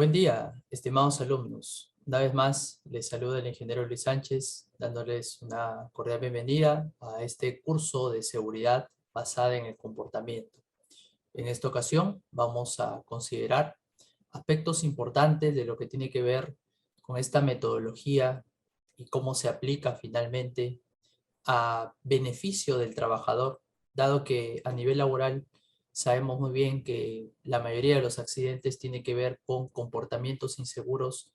Buen día, estimados alumnos. Una vez más, les saluda el ingeniero Luis Sánchez, dándoles una cordial bienvenida a este curso de seguridad basada en el comportamiento. En esta ocasión, vamos a considerar aspectos importantes de lo que tiene que ver con esta metodología y cómo se aplica finalmente a beneficio del trabajador, dado que a nivel laboral sabemos muy bien que la mayoría de los accidentes tiene que ver con comportamientos inseguros.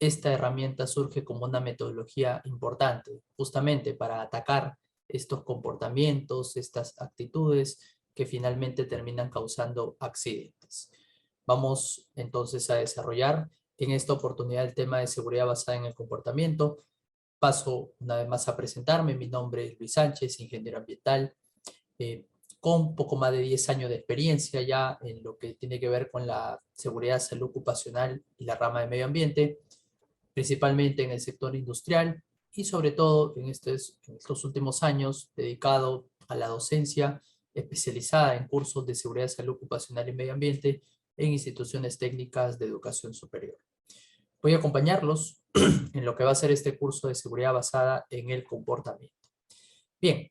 Esta herramienta surge como una metodología importante, justamente para atacar estos comportamientos, estas actitudes que finalmente terminan causando accidentes. Vamos entonces a desarrollar en esta oportunidad el tema de seguridad basada en el comportamiento. Paso una vez más a presentarme. Mi nombre es Luis Sánchez, ingeniero ambiental, eh, con poco más de 10 años de experiencia ya en lo que tiene que ver con la seguridad, salud ocupacional y la rama de medio ambiente, principalmente en el sector industrial y sobre todo en estos últimos años dedicado a la docencia especializada en cursos de seguridad, salud ocupacional y medio ambiente en instituciones técnicas de educación superior. Voy a acompañarlos en lo que va a ser este curso de seguridad basada en el comportamiento. Bien,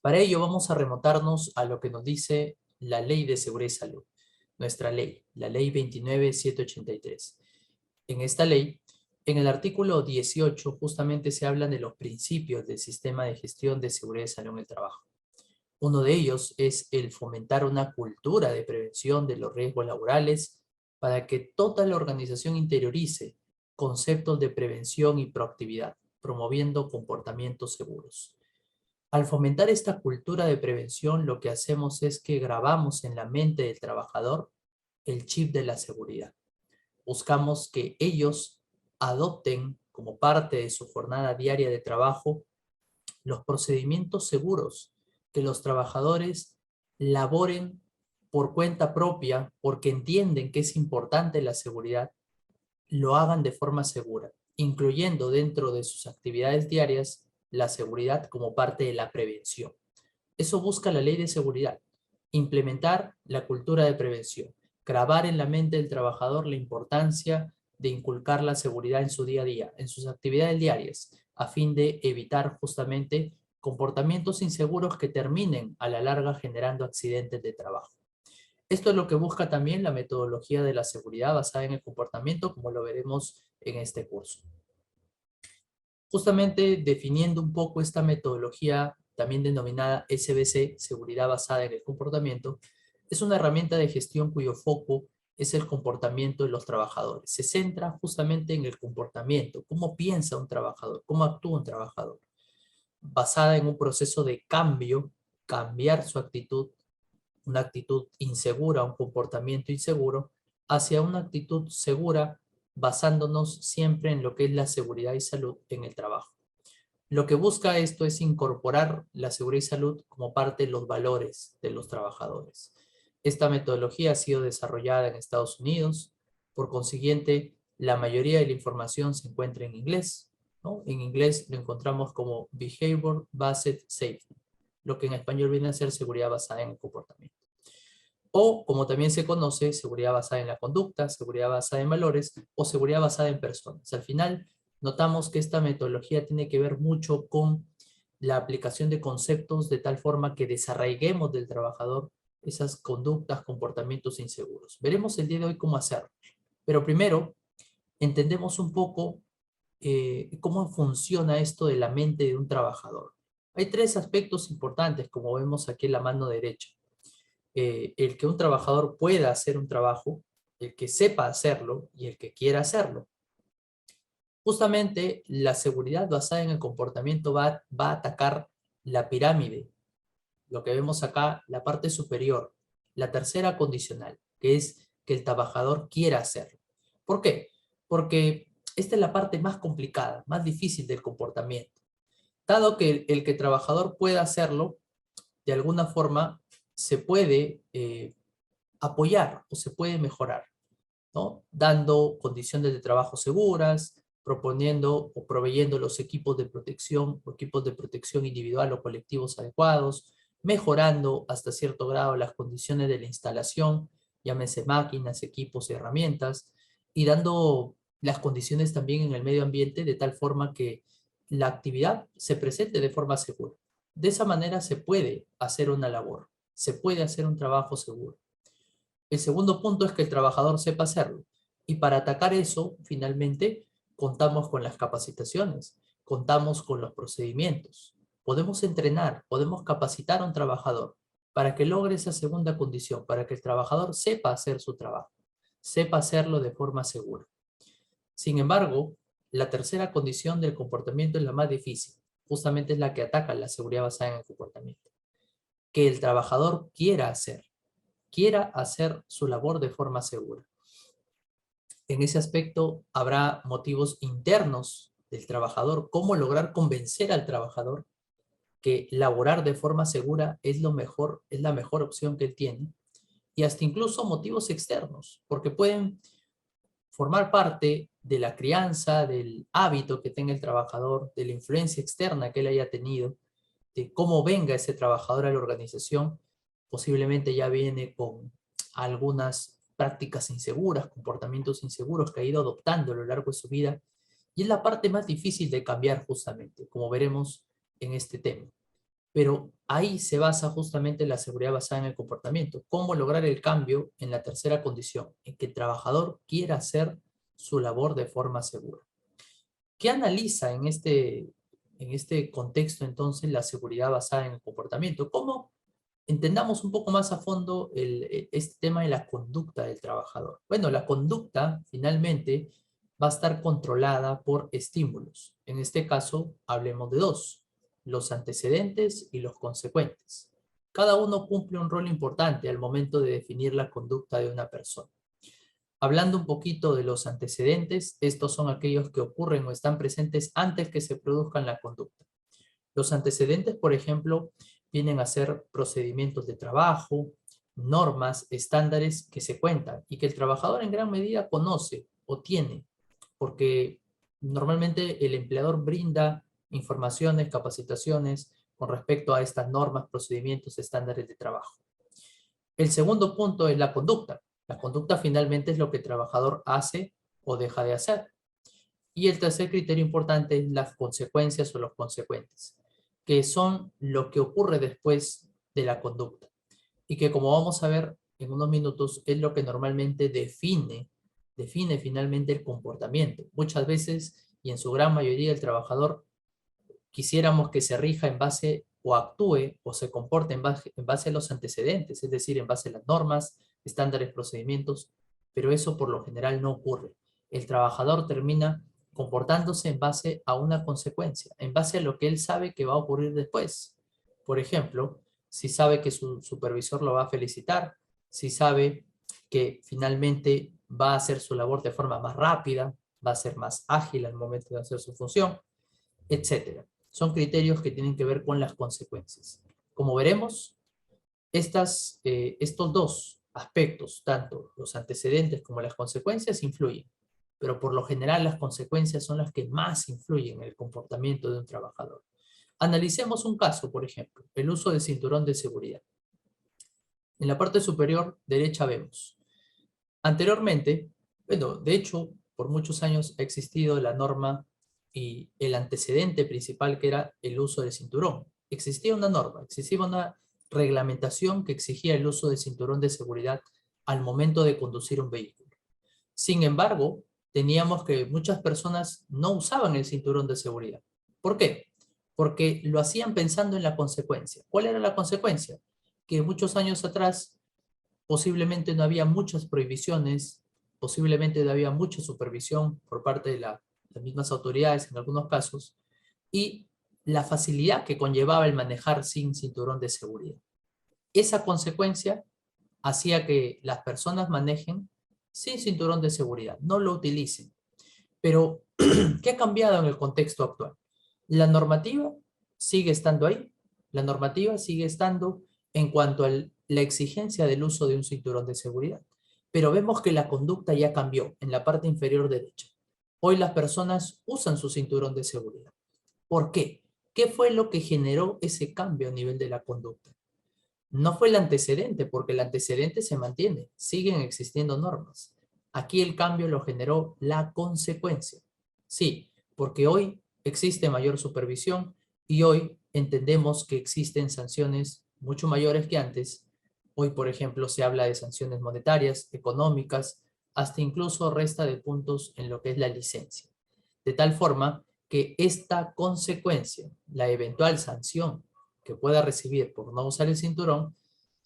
para ello vamos a remontarnos a lo que nos dice la Ley de Seguridad y Salud, nuestra ley, la Ley 29.783. En esta ley, en el artículo 18, justamente se hablan de los principios del sistema de gestión de seguridad y salud en el trabajo. Uno de ellos es el fomentar una cultura de prevención de los riesgos laborales para que toda la organización interiorice conceptos de prevención y proactividad, promoviendo comportamientos seguros. Al fomentar esta cultura de prevención, lo que hacemos es que grabamos en la mente del trabajador el chip de la seguridad. Buscamos que ellos adopten como parte de su jornada diaria de trabajo los procedimientos seguros, que los trabajadores laboren por cuenta propia porque entienden que es importante la seguridad, lo hagan de forma segura, incluyendo dentro de sus actividades diarias la seguridad como parte de la prevención. Eso busca la ley de seguridad, implementar la cultura de prevención, grabar en la mente del trabajador la importancia de inculcar la seguridad en su día a día, en sus actividades diarias, a fin de evitar justamente comportamientos inseguros que terminen a la larga generando accidentes de trabajo. Esto es lo que busca también la metodología de la seguridad basada en el comportamiento, como lo veremos en este curso. Justamente definiendo un poco esta metodología, también denominada SBC, Seguridad Basada en el Comportamiento, es una herramienta de gestión cuyo foco es el comportamiento de los trabajadores. Se centra justamente en el comportamiento, cómo piensa un trabajador, cómo actúa un trabajador, basada en un proceso de cambio, cambiar su actitud, una actitud insegura, un comportamiento inseguro, hacia una actitud segura, basándonos siempre en lo que es la seguridad y salud en el trabajo. Lo que busca esto es incorporar la seguridad y salud como parte de los valores de los trabajadores. Esta metodología ha sido desarrollada en Estados Unidos, por consiguiente, la mayoría de la información se encuentra en inglés, ¿no? En inglés lo encontramos como Behavior Based Safety, lo que en español viene a ser seguridad basada en el comportamiento. O, como también se conoce, seguridad basada en la conducta, seguridad basada en valores o seguridad basada en personas. Al final, notamos que esta metodología tiene que ver mucho con la aplicación de conceptos de tal forma que desarraiguemos del trabajador esas conductas, comportamientos inseguros. Veremos el día de hoy cómo hacerlo. Pero primero, entendemos un poco cómo funciona esto de la mente de un trabajador. Hay tres aspectos importantes, como vemos aquí en la mano derecha. El que un trabajador pueda hacer un trabajo, el que sepa hacerlo y el que quiera hacerlo. Justamente la seguridad basada en el comportamiento va a atacar la pirámide, lo que vemos acá, la parte superior, la tercera condicional, que es que el trabajador quiera hacerlo. ¿Por qué? Porque esta es la parte más complicada, más difícil del comportamiento. Dado que el que el trabajador pueda hacerlo, de alguna forma se puede apoyar o se puede mejorar, ¿no? Dando condiciones de trabajo seguras, proponiendo o proveyendo los equipos de protección o equipos de protección individual o colectivos adecuados, mejorando hasta cierto grado las condiciones de la instalación, llámese máquinas, equipos y herramientas, y dando las condiciones también en el medio ambiente de tal forma que la actividad se presente de forma segura. De esa manera se puede hacer una labor, se puede hacer un trabajo seguro. El segundo punto es que el trabajador sepa hacerlo. Y para atacar eso, finalmente, contamos con las capacitaciones, contamos con los procedimientos. Podemos entrenar, podemos capacitar a un trabajador para que logre esa segunda condición, para que el trabajador sepa hacer su trabajo, sepa hacerlo de forma segura. Sin embargo, la tercera condición del comportamiento es la más difícil. Justamente es la que ataca la seguridad basada en el comportamiento. Que el trabajador quiera hacer su labor de forma segura. En ese aspecto habrá motivos internos del trabajador, cómo lograr convencer al trabajador que laborar de forma segura es lo mejor, es la mejor opción que él tiene, y hasta incluso motivos externos, porque pueden formar parte de la crianza, del hábito que tenga el trabajador, de la influencia externa que él haya tenido, de cómo venga ese trabajador a la organización. Posiblemente ya viene con algunas prácticas inseguras, comportamientos inseguros que ha ido adoptando a lo largo de su vida, y es la parte más difícil de cambiar justamente, como veremos en este tema. Pero ahí se basa justamente la seguridad basada en el comportamiento. ¿Cómo lograr el cambio en la tercera condición? En que el trabajador quiera hacer su labor de forma segura. ¿Qué analiza en este contexto entonces la seguridad basada en el comportamiento? ¿Cómo entendamos un poco más a fondo este tema de la conducta del trabajador? Bueno, la conducta finalmente va a estar controlada por estímulos. En este caso, hablemos de dos: los antecedentes y los consecuentes. Cada uno cumple un rol importante al momento de definir la conducta de una persona. Hablando un poquito de los antecedentes, estos son aquellos que ocurren o están presentes antes que se produzcan la conducta. Los antecedentes, por ejemplo, vienen a ser procedimientos de trabajo, normas, estándares que se cuentan y que el trabajador en gran medida conoce o tiene, porque normalmente el empleador brinda informaciones, capacitaciones con respecto a estas normas, procedimientos, estándares de trabajo. El segundo punto es la conducta. La conducta finalmente es lo que el trabajador hace o deja de hacer. Y el tercer criterio importante es las consecuencias o los consecuentes, que son lo que ocurre después de la conducta. Y que, como vamos a ver en unos minutos, es lo que normalmente define finalmente el comportamiento. Muchas veces, y en su gran mayoría, el trabajador quisiéramos que se rija en base o actúe o se comporte en base a los antecedentes, es decir, en base a las normas, estándares, procedimientos, pero eso por lo general no ocurre. El trabajador termina comportándose en base a una consecuencia, en base a lo que él sabe que va a ocurrir después. Por ejemplo, si sabe que su supervisor lo va a felicitar, si sabe que finalmente va a hacer su labor de forma más rápida, va a ser más ágil al momento de hacer su función, etcétera. Son criterios que tienen que ver con las consecuencias. Como veremos, estos dos aspectos, tanto los antecedentes como las consecuencias, influyen, pero por lo general las consecuencias son las que más influyen en el comportamiento de un trabajador. Analicemos un caso, por ejemplo, el uso del cinturón de seguridad. En la parte superior derecha vemos. Anteriormente, bueno, de hecho, por muchos años ha existido la norma y el antecedente principal, que era el uso del cinturón. Existía una norma, existía una reglamentación que exigía el uso del cinturón de seguridad al momento de conducir un vehículo. Sin embargo, teníamos que muchas personas no usaban el cinturón de seguridad. ¿Por qué? Porque lo hacían pensando en la consecuencia. ¿Cuál era la consecuencia? Que muchos años atrás posiblemente no había muchas prohibiciones, posiblemente no había mucha supervisión por parte de las mismas autoridades en algunos casos, y la facilidad que conllevaba el manejar sin cinturón de seguridad. Esa consecuencia hacía que las personas manejen sin cinturón de seguridad, no lo utilicen. Pero, ¿qué ha cambiado en el contexto actual? La normativa sigue estando ahí, la normativa sigue estando en cuanto a la exigencia del uso de un cinturón de seguridad. Pero vemos que la conducta ya cambió en la parte inferior derecha. Hoy las personas usan su cinturón de seguridad. ¿Por qué? ¿Qué fue lo que generó ese cambio a nivel de la conducta? No fue el antecedente, porque el antecedente se mantiene, siguen existiendo normas. Aquí el cambio lo generó la consecuencia. Sí, porque hoy existe mayor supervisión y hoy entendemos que existen sanciones mucho mayores que antes. Hoy, por ejemplo, se habla de sanciones monetarias, económicas, hasta incluso resta de puntos en lo que es la licencia. De tal forma que esta consecuencia, la eventual sanción que pueda recibir por no usar el cinturón,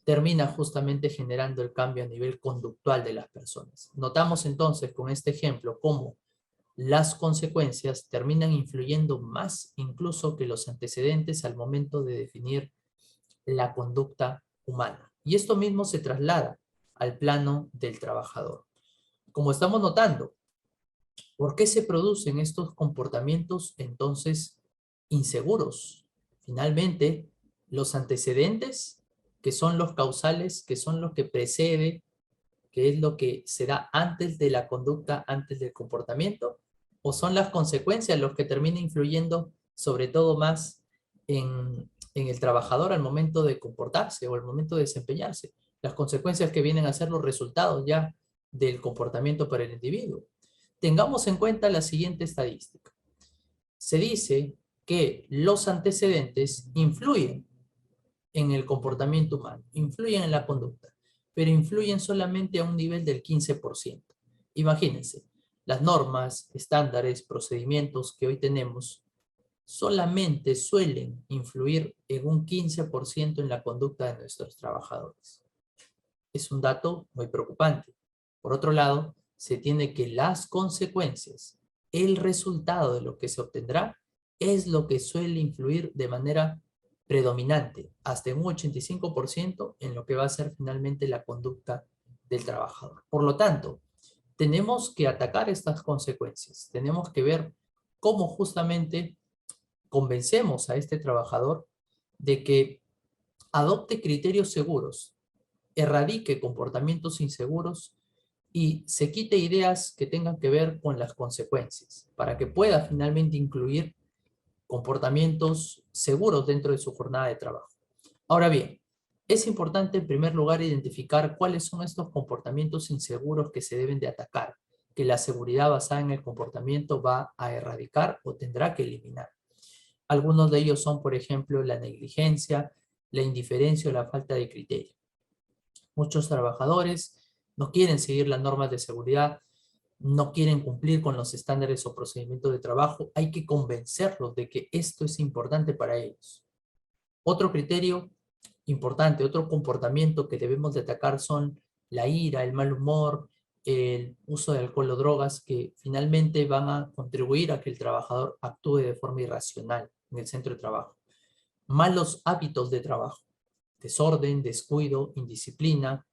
termina justamente generando el cambio a nivel conductual de las personas. Notamos entonces con este ejemplo cómo las consecuencias terminan influyendo más incluso que los antecedentes al momento de definir la conducta humana. Y esto mismo se traslada al plano del trabajador. Como estamos notando, ¿por qué se producen estos comportamientos entonces inseguros? Finalmente, los antecedentes, que son los causales, que son los que precede, que es lo que se da antes de la conducta, antes del comportamiento, o son las consecuencias los que terminan influyendo sobre todo más en el trabajador al momento de comportarse o al momento de desempeñarse. Las consecuencias que vienen a ser los resultados ya del comportamiento para el individuo. Tengamos en cuenta la siguiente estadística. Se dice que los antecedentes influyen en el comportamiento humano, influyen en la conducta, pero influyen solamente a un nivel del 15%. Imagínense, las normas, estándares, procedimientos que hoy tenemos solamente suelen influir en un 15% en la conducta de nuestros trabajadores. Es un dato muy preocupante. Por otro lado, se tiene que las consecuencias, el resultado de lo que se obtendrá, es lo que suele influir de manera predominante, hasta un 85% en lo que va a ser finalmente la conducta del trabajador. Por lo tanto, tenemos que atacar estas consecuencias, tenemos que ver cómo justamente convencemos a este trabajador de que adopte criterios seguros, erradique comportamientos inseguros y se quite ideas que tengan que ver con las consecuencias, para que pueda finalmente incluir comportamientos seguros dentro de su jornada de trabajo. Ahora bien, es importante en primer lugar identificar cuáles son estos comportamientos inseguros que se deben de atacar, que la seguridad basada en el comportamiento va a erradicar o tendrá que eliminar. Algunos de ellos son, por ejemplo, la negligencia, la indiferencia o la falta de criterio. Muchos trabajadores no quieren seguir las normas de seguridad, no quieren cumplir con los estándares o procedimientos de trabajo. Hay que convencerlos de que esto es importante para ellos. Otro criterio importante, otro comportamiento que debemos de atacar son la ira, el mal humor, el uso de alcohol o drogas que finalmente van a contribuir a que el trabajador actúe de forma irracional en el centro de trabajo. Malos hábitos de trabajo, desorden, descuido, indisciplina,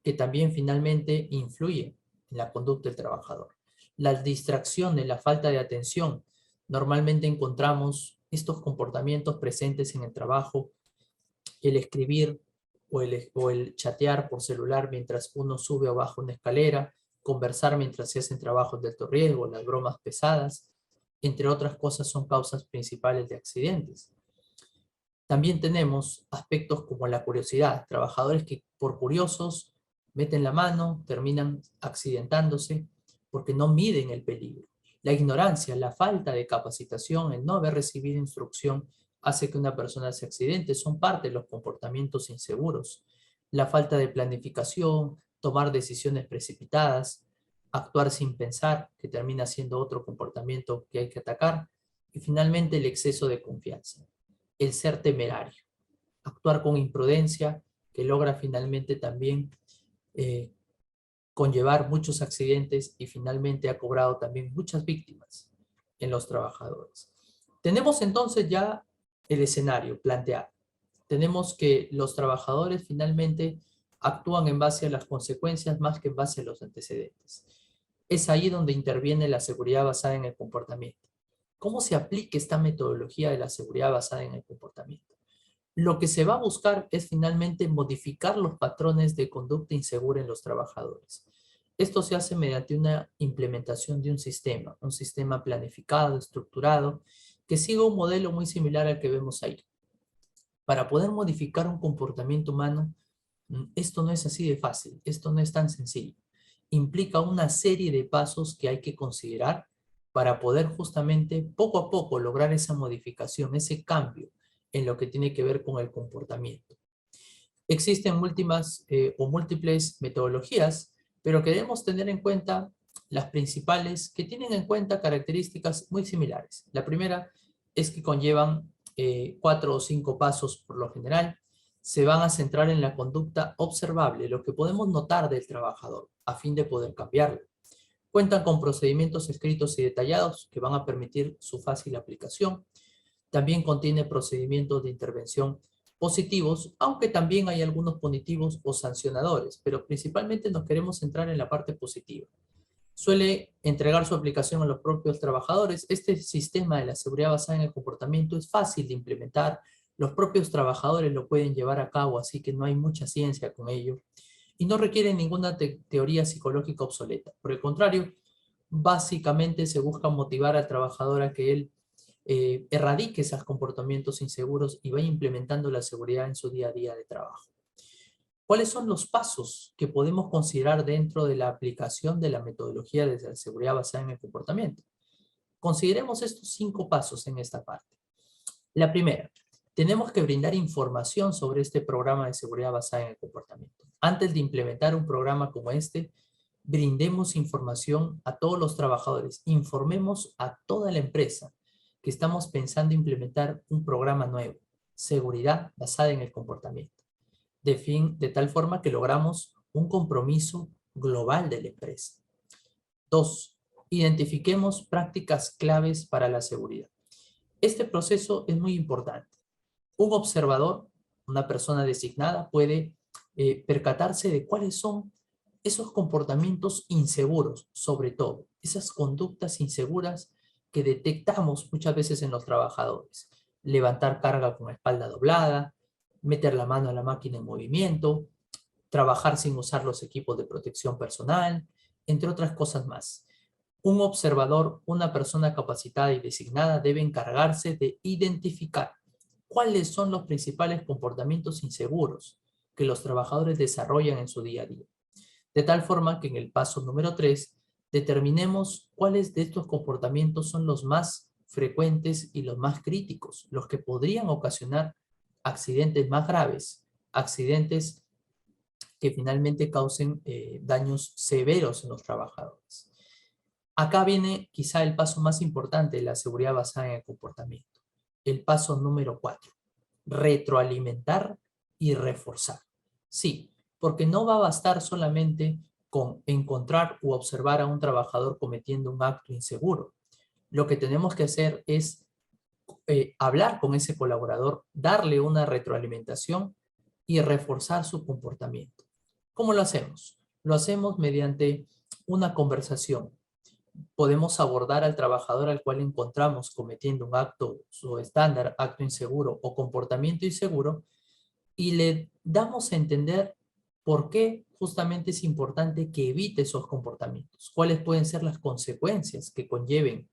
que también finalmente influyen en la conducta del trabajador. Las distracciones, la falta de atención. Normalmente encontramos estos comportamientos presentes en el trabajo, el escribir o el chatear por celular mientras uno sube o baja una escalera, conversar mientras se hacen trabajos de alto riesgo, las bromas pesadas, entre otras cosas son causas principales de accidentes. También tenemos aspectos como la curiosidad, trabajadores que por curiosos meten la mano, terminan accidentándose porque no miden el peligro. La ignorancia, la falta de capacitación, el no haber recibido instrucción hace que una persona se accidente, son parte de los comportamientos inseguros. La falta de planificación, tomar decisiones precipitadas, actuar sin pensar, que termina siendo otro comportamiento que hay que atacar. Y finalmente el exceso de confianza, el ser temerario, actuar con imprudencia, que logra finalmente también eh, conllevar muchos accidentes y finalmente ha cobrado también muchas víctimas en los trabajadores. Tenemos entonces ya el escenario planteado. Tenemos que los trabajadores finalmente actúan en base a las consecuencias más que en base a los antecedentes. Es ahí donde interviene la seguridad basada en el comportamiento. ¿Cómo se aplica esta metodología de la seguridad basada en el comportamiento? Lo que se va a buscar es finalmente modificar los patrones de conducta insegura en los trabajadores. Esto se hace mediante una implementación de un sistema planificado, estructurado, que siga un modelo muy similar al que vemos ahí. Para poder modificar un comportamiento humano, esto no es así de fácil, esto no es tan sencillo. implica una serie de pasos que hay que considerar para poder justamente poco a poco lograr esa modificación, ese cambio en lo que tiene que ver con el comportamiento. Existen múltiples metodologías, pero queremos tener en cuenta las principales que tienen en cuenta características muy similares. La primera es que conllevan 4 o 5 pasos por lo general. Se van a centrar en la conducta observable, lo que podemos notar del trabajador, a fin de poder cambiarlo. Cuentan con procedimientos escritos y detallados que van a permitir su fácil aplicación. También contiene procedimientos de intervención positivos, aunque también hay algunos punitivos o sancionadores, pero principalmente nos queremos centrar en la parte positiva. Suele entregar su aplicación a los propios trabajadores. Este sistema de la seguridad basada en el comportamiento es fácil de implementar. Los propios trabajadores lo pueden llevar a cabo, así que no hay mucha ciencia con ello. Y no requiere ninguna teoría psicológica obsoleta. Por el contrario, básicamente se busca motivar al trabajador a que él erradique esos comportamientos inseguros y vaya implementando la seguridad en su día a día de trabajo. ¿Cuáles son los pasos que podemos considerar dentro de la aplicación de la metodología de la seguridad basada en el comportamiento? Consideremos estos 5 pasos en esta parte. La primera, tenemos que brindar información sobre este programa de seguridad basada en el comportamiento. Antes de implementar un programa como este, brindemos información a todos los trabajadores, informemos a toda la empresa que estamos pensando implementar un programa nuevo, seguridad basada en el comportamiento, de tal forma que logramos un compromiso global de la empresa. 2. Identifiquemos prácticas claves para la seguridad. Este proceso es muy importante. Un observador, una persona designada, puede percatarse de cuáles son esos comportamientos inseguros, sobre todo, esas conductas inseguras que detectamos muchas veces en los trabajadores. Levantar carga con la espalda doblada, meter la mano a la máquina en movimiento, trabajar sin usar los equipos de protección personal, entre otras cosas más. Un observador, una persona capacitada y designada, debe encargarse de identificar cuáles son los principales comportamientos inseguros que los trabajadores desarrollan en su día a día. De tal forma que en el paso número 3 determinemos cuáles de estos comportamientos son los más frecuentes y los más críticos, los que podrían ocasionar accidentes más graves, accidentes que finalmente causen daños severos en los trabajadores. Acá viene quizá el paso más importante de la seguridad basada en el comportamiento. El paso número 4. Retroalimentar y reforzar. Sí, porque no va a bastar solamente con encontrar u observar a un trabajador cometiendo un acto inseguro. Lo que tenemos que hacer es hablar con ese colaborador, darle una retroalimentación y reforzar su comportamiento. ¿Cómo lo hacemos? Lo hacemos mediante una conversación. Podemos abordar al trabajador al cual encontramos cometiendo un acto subestándar, acto inseguro o comportamiento inseguro y le damos a entender por qué justamente es importante que evite esos comportamientos, cuáles pueden ser las consecuencias que conlleven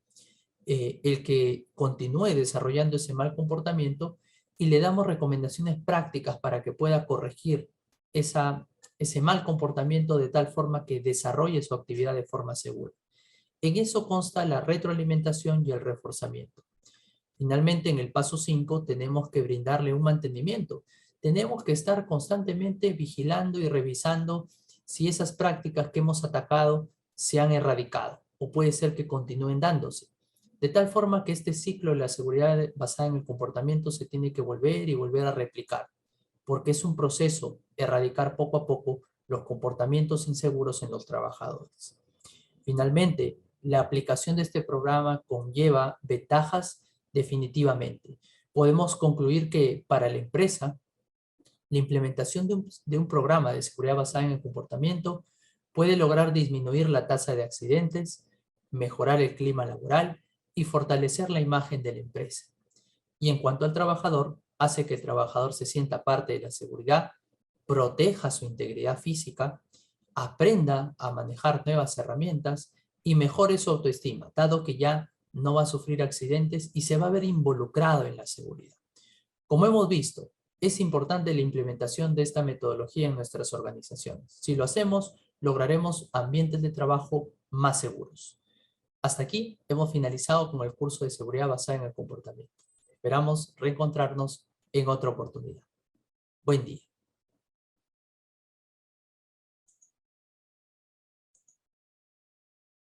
el que continúe desarrollando ese mal comportamiento y le damos recomendaciones prácticas para que pueda corregir ese mal comportamiento de tal forma que desarrolle su actividad de forma segura. En eso consta la retroalimentación y el reforzamiento. Finalmente, en el paso 5 tenemos que brindarle un mantenimiento. Tenemos que estar constantemente vigilando y revisando si esas prácticas que hemos atacado se han erradicado o puede ser que continúen dándose. De tal forma que este ciclo de la seguridad basada en el comportamiento se tiene que volver y volver a replicar, porque es un proceso erradicar poco a poco los comportamientos inseguros en los trabajadores. Finalmente, la aplicación de este programa conlleva ventajas definitivamente. Podemos concluir que para la empresa, la implementación de un programa de seguridad basada en el comportamiento puede lograr disminuir la tasa de accidentes, mejorar el clima laboral y fortalecer la imagen de la empresa. Y en cuanto al trabajador, hace que el trabajador se sienta parte de la seguridad, proteja su integridad física, aprenda a manejar nuevas herramientas y mejore su autoestima, dado que ya no va a sufrir accidentes y se va a ver involucrado en la seguridad. Como hemos visto, es importante la implementación de esta metodología en nuestras organizaciones. Si lo hacemos, lograremos ambientes de trabajo más seguros. Hasta aquí hemos finalizado con el curso de seguridad basada en el comportamiento. Esperamos reencontrarnos en otra oportunidad. Buen día.